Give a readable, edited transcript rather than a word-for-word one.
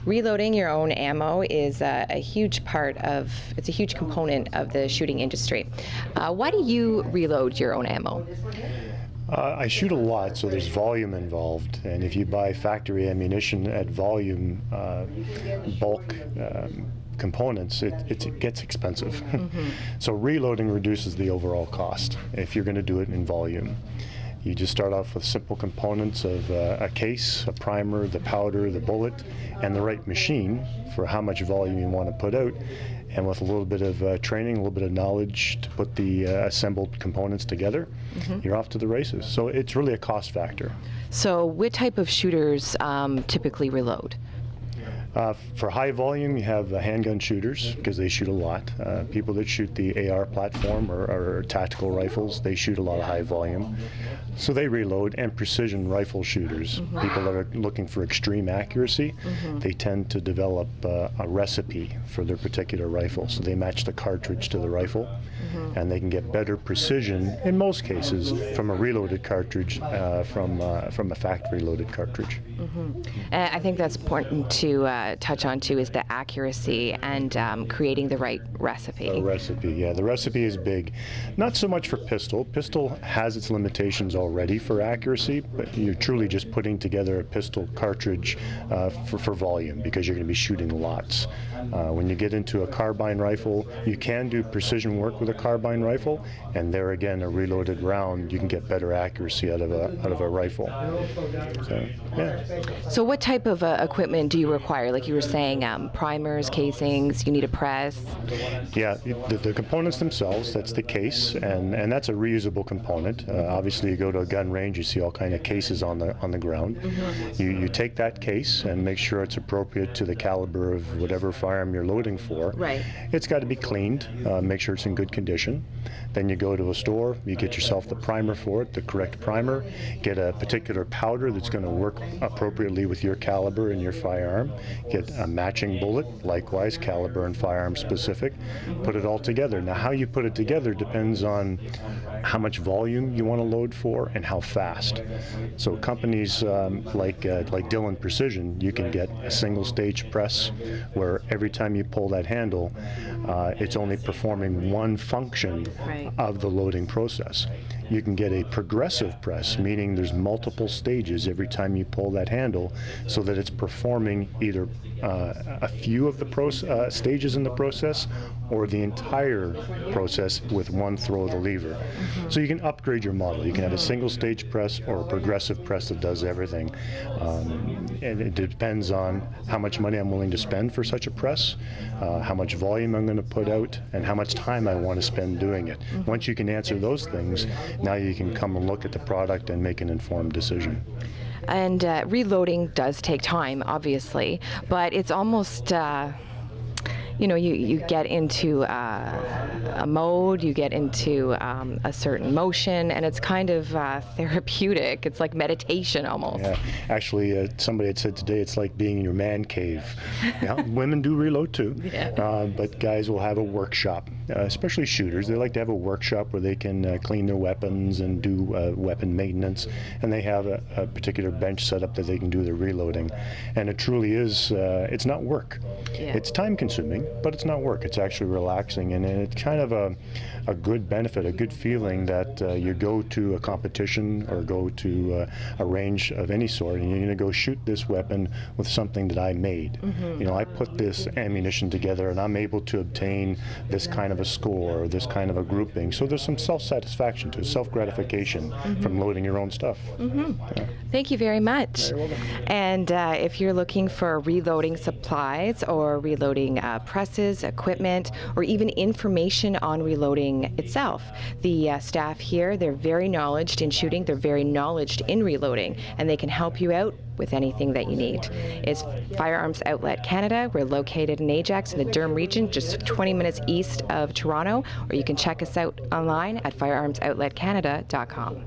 Reloading your own ammo is a huge it's a huge component of the shooting industry. Why do you reload your own ammo? I shoot a lot, so there's volume involved, and if you buy factory ammunition at volume, bulk components, it gets expensive. Mm-hmm. So reloading reduces the overall cost if you're going to do it in volume. You just start off with simple components of a case, a primer, the powder, the bullet, and the right machine for how much volume you want to put out. And with a little bit of training, a little bit of knowledge to put the assembled components together, mm-hmm. you're off to the races. So it's really a cost factor. So what type of shooters typically reload? For high volume, you have handgun shooters because they shoot a lot. People that shoot the AR platform or tactical rifles, they shoot a lot of high volume. So they reload. And precision rifle shooters, mm-hmm. people that are looking for extreme accuracy, mm-hmm. they tend to develop a recipe for their particular rifle. So they match the cartridge to the rifle, mm-hmm. and they can get better precision, in most cases, from a reloaded cartridge from a factory loaded cartridge. Mm-hmm. I think that's important to touch on too, is the accuracy and creating the right recipe. The recipe, yeah. The recipe is big. Not so much for pistol. Pistol has its limitations already for accuracy, but you're truly just putting together a pistol cartridge for volume because you're going to be shooting lots. When you get into a carbine rifle, you can do precision work with a carbine rifle, and there again, a reloaded round, you can get better accuracy out of a rifle. So, yeah. So what type of equipment do you require? Like you were saying, primers, casings, you need a press? Yeah, the components themselves, that's the case, and that's a reusable component. Obviously, you go to a gun range, you see all kind of cases on the ground. Mm-hmm. You take that case and make sure it's appropriate to the caliber of whatever firearm you're loading for. Right. It's got to be cleaned, make sure it's in good condition. Then you go to a store, you get yourself the primer for it, the correct primer, get a particular powder that's going to work appropriately with your caliber and your firearm, get a matching bullet, likewise caliber and firearm specific, put it all together. Now how you put it together depends on how much volume you want to load for and how fast. So companies like Dillon Precision, you can get a single stage press where every time you pull that handle, it's only performing one function of the loading process. You can get a progressive press, meaning there's multiple stages every time you pull that handle, so that it's performing either a few of the stages in the process or the entire process with one throw of the lever. Mm-hmm. So you can upgrade your model. You can have a single stage press or a progressive press that does everything. And it depends on how much money I'm willing to spend for such a press, how much volume I'm going to put out, and how much time I want to spend doing it. Mm-hmm. Once you can answer those things, now you can come and look at the product and make an informed decision. And reloading does take time, obviously, but it's almost, you get into a mode, you get into a certain motion, and it's kind of therapeutic. It's like meditation almost. Yeah, actually, somebody had said today it's like being in your man cave. Yeah, women do reload too, yeah. But guys will have a workshop, especially shooters. They like to have a workshop where they can clean their weapons and do weapon maintenance, and they have a particular bench set up that they can do their reloading. And it truly is, it's not work. Yeah. It's time consuming, but it's not work. It's actually relaxing, and it's kind of a good benefit, a good feeling that you go to a competition or go to a range of any sort, and you're going to go shoot this weapon with something that I made. Mm-hmm. I put this ammunition together, and I'm able to obtain this kind of a score or this kind of a grouping. So there's some self-satisfaction to it, self-gratification mm-hmm. from loading your own stuff. Mm-hmm. Yeah. Thank you very much. Very well done. And if you're looking for reloading supplies or reloading presses, equipment, or even information on reloading itself, the staff here, they're very knowledgeable in shooting, they're very knowledgeable in reloading, and they can help you out with anything that you need. It's Firearms Outlet Canada. We're located in Ajax in the Durham region, just 20 minutes east of Toronto, or you can check us out online at firearmsoutletcanada.com.